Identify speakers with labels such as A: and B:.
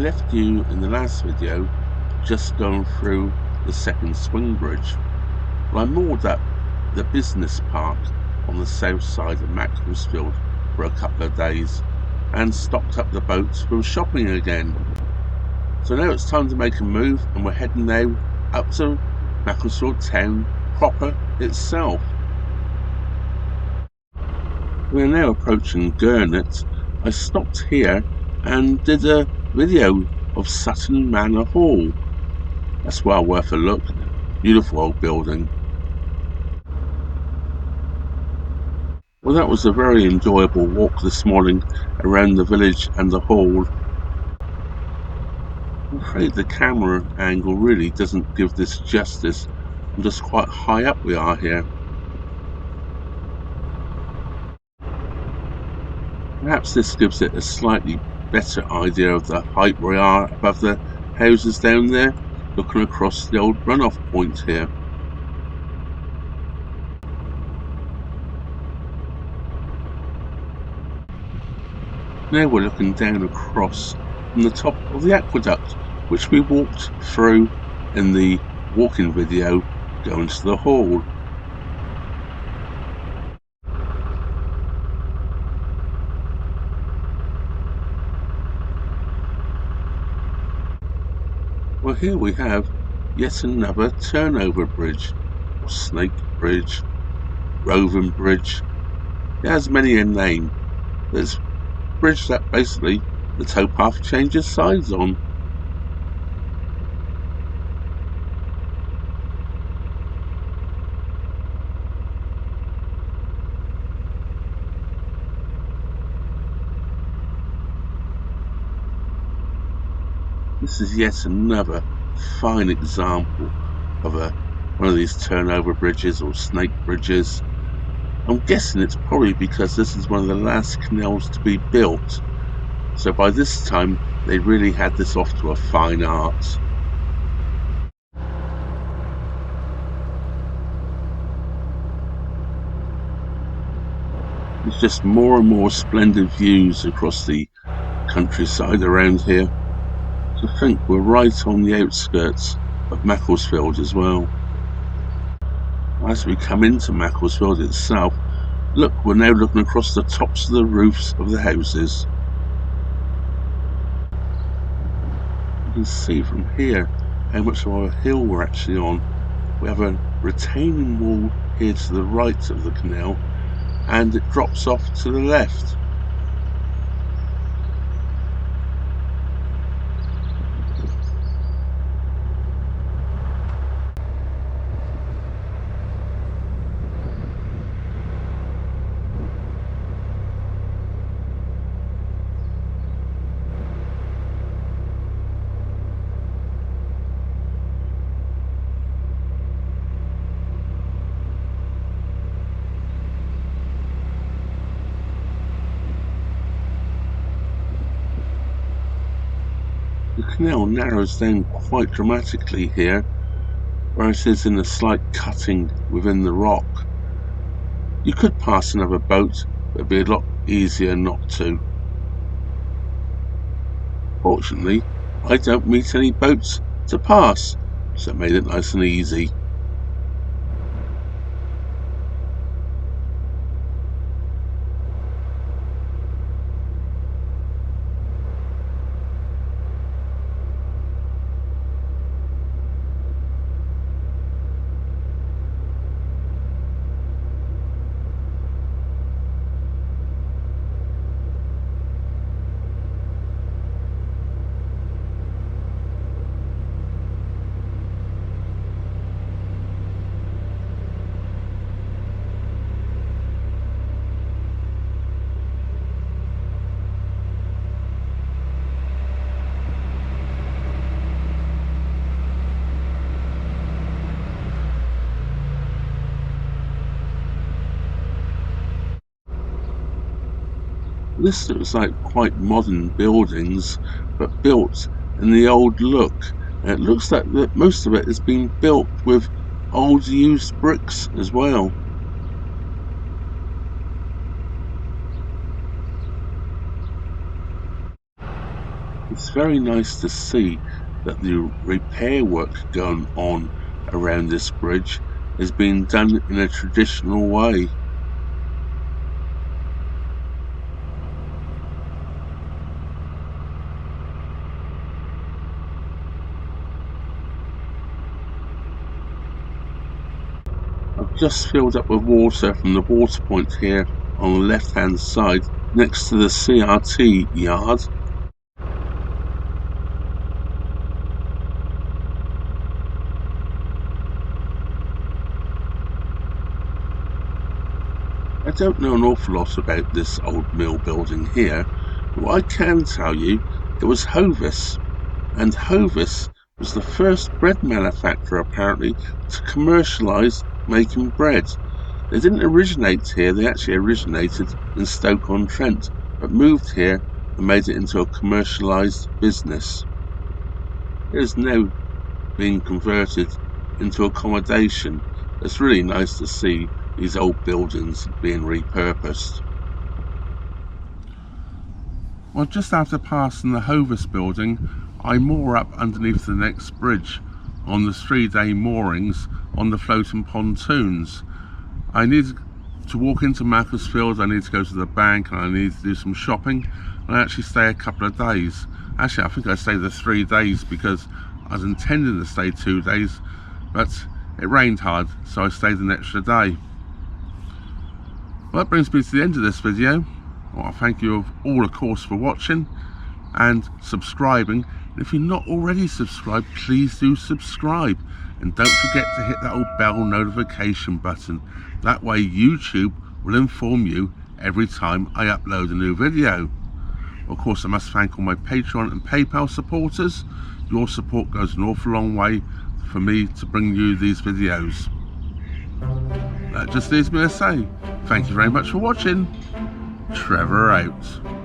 A: left you in the last video just going through the second swing bridge. Well, I moored up the business park on the south side of Macclesfield for a couple of days and stocked up the boats for shopping again. So now it's time to make a move, and we're heading now up to Macclesfield town proper itself. We're now approaching Gurnet. I stopped here and did a video of Sutton Manor Hall. That's well worth a look. Beautiful old building. Well, that was a very enjoyable walk this morning around the village and the hall. I'm afraid the camera angle really doesn't give this justice, and just quite high up we are here. Perhaps this gives it a slightly better idea of the height we are above the houses down there, looking across the old runoff point here. Now we're looking down across from the top of the aqueduct, which we walked through in the walking video going to the hall. Well, here we have yet another turnover bridge, or snake bridge, roving bridge. It has many a name. There's a bridge that basically the towpath changes sides on. This is yet another fine example of one of these turnover bridges or snake bridges. I'm guessing it's probably because this is one of the last canals to be built, so by this time they really had this off to a fine art. There's just more and more splendid views across the countryside around here. To think we're right on the outskirts of Macclesfield as well. As we come into Macclesfield itself, look, we're now looking across the tops of the roofs of the houses. You can see from here how much of a hill we're actually on. We have a retaining wall here to the right of the canal, and it drops off to the left. The canal narrows down quite dramatically here, where it is in a slight cutting within the rock. You could pass another boat, but it'd be a lot easier not to. Fortunately, I don't meet any boats to pass, so it made it nice and easy. This looks like quite modern buildings, but built in the old look. And it looks like that most of it has been built with old used bricks as well. It's very nice to see that the repair work going on around this bridge is being done in a traditional way. I've just filled up with water from the water point here on the left hand side next to the CRT yard. I don't know an awful lot about this old mill building here, but what I can tell you, it was Hovis, and Hovis was the first bread manufacturer apparently to commercialise making bread. They didn't originate here, they actually originated in Stoke-on-Trent, but moved here and made it into a commercialised business. It is now being converted into accommodation. It's really nice to see these old buildings being repurposed. Well, just after passing the Hovis building, I moor up underneath the next bridge on the 3-day moorings on the floating pontoons. I need to walk into Macclesfield, I need to go to the bank, and I need to do some shopping, and I actually stay a couple of days. Actually, I think I stayed the 3 days because I was intending to stay 2 days, but it rained hard, so I stayed an extra day. Well, that brings me to the end of this video. Well, I thank you all, of course, for watching and subscribing. And if you're not already subscribed, please do subscribe. And don't forget to hit that old bell notification button. That way YouTube will inform you every time I upload a new video. Of course, I must thank all my Patreon and PayPal supporters. Your support goes an awful long way for me to bring you these videos. That just leaves me to say, thank you very much for watching. Trevor out.